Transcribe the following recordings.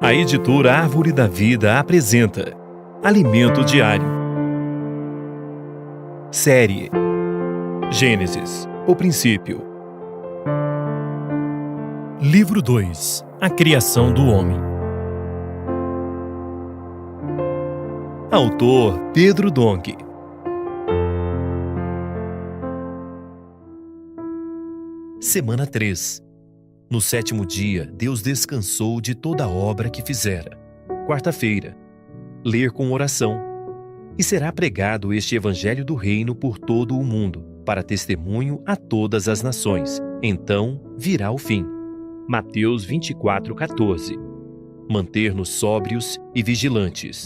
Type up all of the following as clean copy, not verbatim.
A editora Árvore da Vida apresenta Alimento Diário. Série Gênesis, o princípio. Livro 2, A criação do homem. Autor Pedro Donk. Semana 3. No 7º dia, Deus descansou de toda a obra que fizera. Quarta-feira. Ler com oração. E será pregado este evangelho do reino por todo o mundo, para testemunho a todas as nações. Então virá o fim. Mateus 24:14. Manter-nos sóbrios e vigilantes.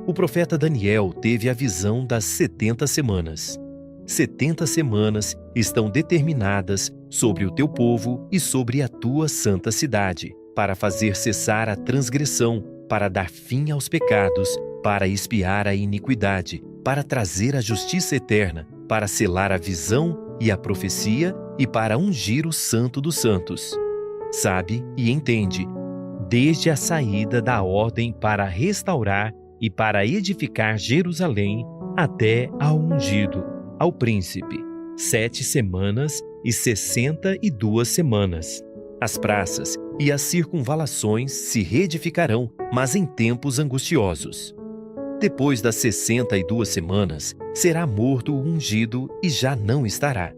O profeta Daniel teve a visão das 70 semanas. 70 semanas estão determinadas sobre o teu povo e sobre a tua santa cidade, para fazer cessar a transgressão, para dar fim aos pecados, para expiar a iniquidade, para trazer a justiça eterna, para selar a visão e a profecia e para ungir o Santo dos Santos. Sabe e entende, desde a saída da ordem para restaurar e para edificar Jerusalém até ao ungido, ao príncipe, 7 semanas e 62 semanas. As praças e as circunvalações se reedificarão, mas em tempos angustiosos. Depois das 62 semanas, será morto o ungido e já não estará.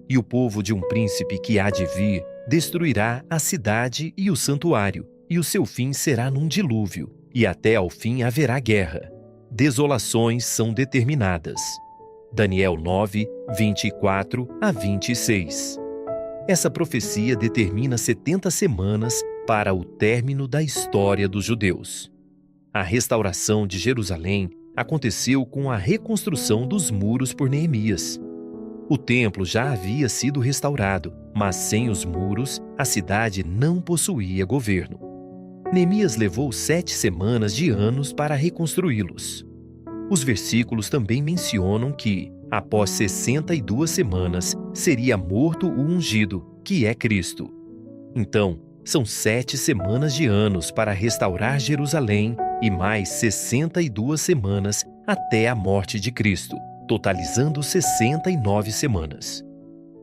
E o povo de um príncipe que há de vir destruirá a cidade e o santuário, e o seu fim será num dilúvio, e até ao fim haverá guerra. Desolações são determinadas. Daniel 9, 24 a 26. Essa profecia determina 70 semanas para o término da história dos judeus. A restauração de Jerusalém aconteceu com a reconstrução dos muros por Neemias. O templo já havia sido restaurado, mas sem os muros, a cidade não possuía governo. Neemias levou 7 semanas de anos para reconstruí-los. Os versículos também mencionam que, após 62 semanas, seria morto o ungido, que é Cristo. Então, são 7 semanas de anos para restaurar Jerusalém e mais 62 semanas até a morte de Cristo, totalizando 69 semanas.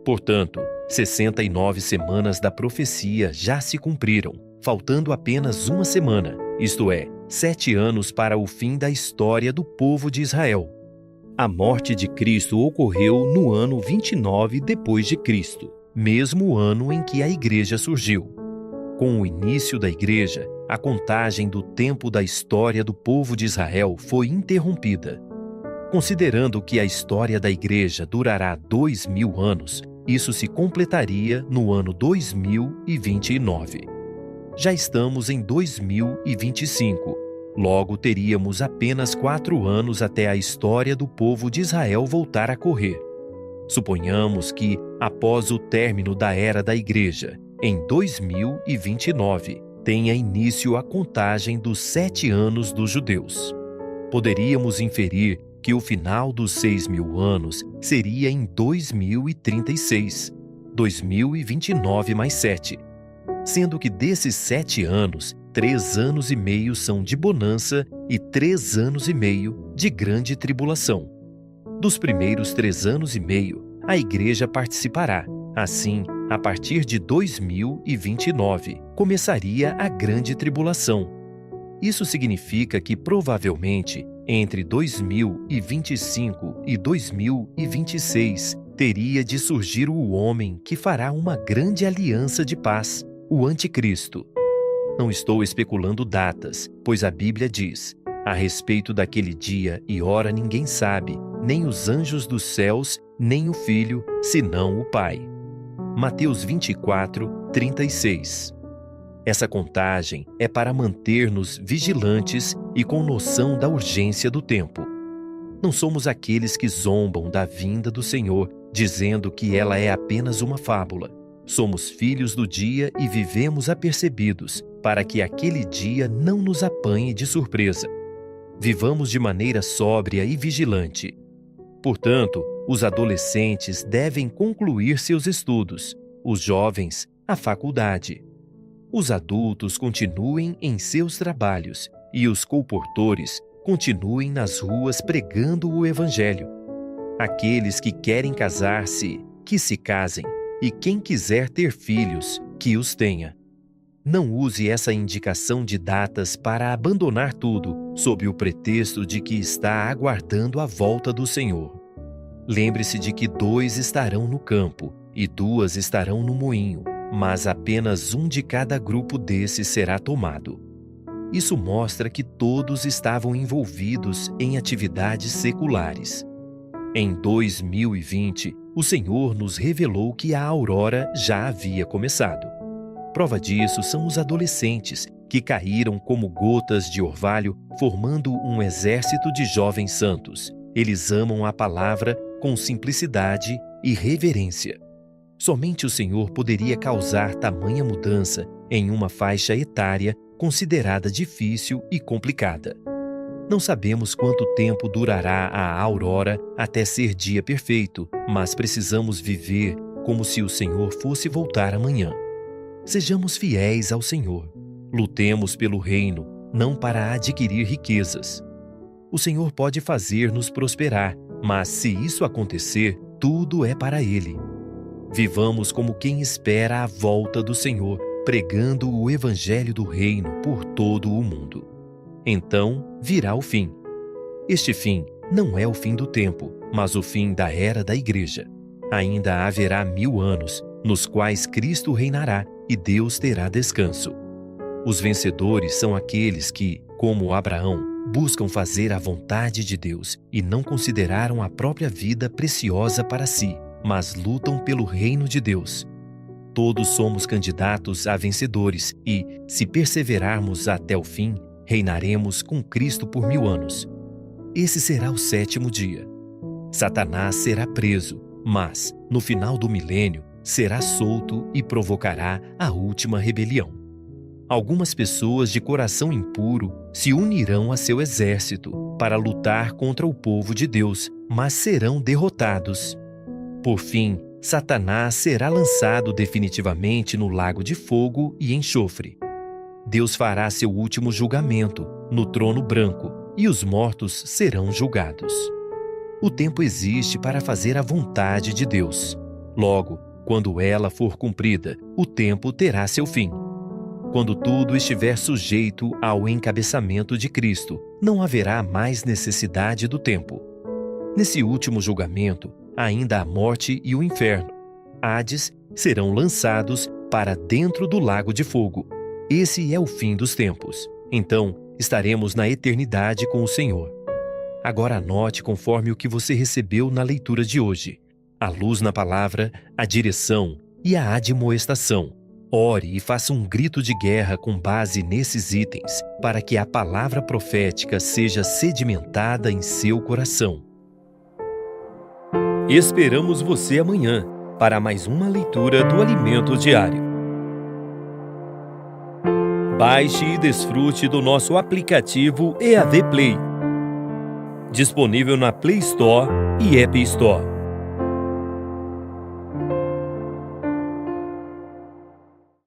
Portanto, 69 semanas da profecia já se cumpriram, faltando apenas uma semana, isto é, 7 anos para o fim da história do povo de Israel. A morte de Cristo ocorreu no ano 29 depois de Cristo, mesmo ano em que a igreja surgiu. Com o início da igreja, a contagem do tempo da história do povo de Israel foi interrompida. Considerando que a história da igreja durará 2000 anos, isso se completaria no ano 2029. Já estamos em 2025. Logo, teríamos apenas 4 anos até a história do povo de Israel voltar a correr. Suponhamos que, após o término da era da Igreja, em 2029, tenha início a contagem dos 7 anos dos judeus. Poderíamos inferir que o final dos 6.000 anos seria em 2036, 2029 mais 7. Sendo que desses 7 anos, 3 anos e meio são de bonança e 3 anos e meio de grande tribulação. Dos primeiros 3 anos e meio, a igreja participará. Assim, a partir de 2029, começaria a grande tribulação. Isso significa que, provavelmente, entre 2025 e 2026, teria de surgir o homem que fará uma grande aliança de paz, o Anticristo. Não estou especulando datas, pois a Bíblia diz: a respeito daquele dia e hora ninguém sabe, nem os anjos dos céus, nem o Filho, senão o Pai. Mateus 24, 36. Essa contagem é para manter-nos vigilantes e com noção da urgência do tempo. Não somos aqueles que zombam da vinda do Senhor, dizendo que ela é apenas uma fábula. Somos filhos do dia e vivemos apercebidos, para que aquele dia não nos apanhe de surpresa. Vivamos de maneira sóbria e vigilante. Portanto, os adolescentes devem concluir seus estudos, os jovens, a faculdade. Os adultos continuem em seus trabalhos e os colportores continuem nas ruas pregando o Evangelho. Aqueles que querem casar-se, que se casem, e quem quiser ter filhos, que os tenha. Não use essa indicação de datas para abandonar tudo, sob o pretexto de que está aguardando a volta do Senhor. Lembre-se de que 2 estarão no campo e 2 estarão no moinho, mas apenas um de cada grupo desses será tomado. Isso mostra que todos estavam envolvidos em atividades seculares. Em 2020, o Senhor nos revelou que a aurora já havia começado. Prova disso são os adolescentes, que caíram como gotas de orvalho, formando um exército de jovens santos. Eles amam a palavra com simplicidade e reverência. Somente o Senhor poderia causar tamanha mudança em uma faixa etária considerada difícil e complicada. Não sabemos quanto tempo durará a aurora até ser dia perfeito, mas precisamos viver como se o Senhor fosse voltar amanhã. Sejamos fiéis ao Senhor. Lutemos pelo reino, não para adquirir riquezas. O Senhor pode fazer-nos prosperar, mas se isso acontecer, tudo é para Ele. Vivamos como quem espera a volta do Senhor, pregando o Evangelho do Reino por todo o mundo. Então virá o fim. Este fim não é o fim do tempo, mas o fim da era da Igreja. Ainda haverá 1000 anos, nos quais Cristo reinará e Deus terá descanso. Os vencedores são aqueles que, como Abraão, buscam fazer a vontade de Deus e não consideraram a própria vida preciosa para si, mas lutam pelo reino de Deus. Todos somos candidatos a vencedores e, se perseverarmos até o fim, reinaremos com Cristo por 1000 anos. Esse será o 7º dia. Satanás será preso, mas, no final do milênio, será solto e provocará a última rebelião. Algumas pessoas de coração impuro se unirão a seu exército para lutar contra o povo de Deus, mas serão derrotados. Por fim, Satanás será lançado definitivamente no lago de fogo e enxofre. Deus fará seu último julgamento no trono branco e os mortos serão julgados. O tempo existe para fazer a vontade de Deus. Logo, quando ela for cumprida, o tempo terá seu fim. Quando tudo estiver sujeito ao encabeçamento de Cristo, não haverá mais necessidade do tempo. Nesse último julgamento, ainda a morte e o inferno, Hades, serão lançados para dentro do lago de fogo. Esse é o fim dos tempos. Então, estaremos na eternidade com o Senhor. Agora anote conforme o que você recebeu na leitura de hoje: a luz na palavra, a direção e a admoestação. Ore e faça um grito de guerra com base nesses itens, para que a palavra profética seja sedimentada em seu coração. Esperamos você amanhã para mais uma leitura do Alimento Diário. Baixe e desfrute do nosso aplicativo EAD Play, disponível na Play Store e App Store.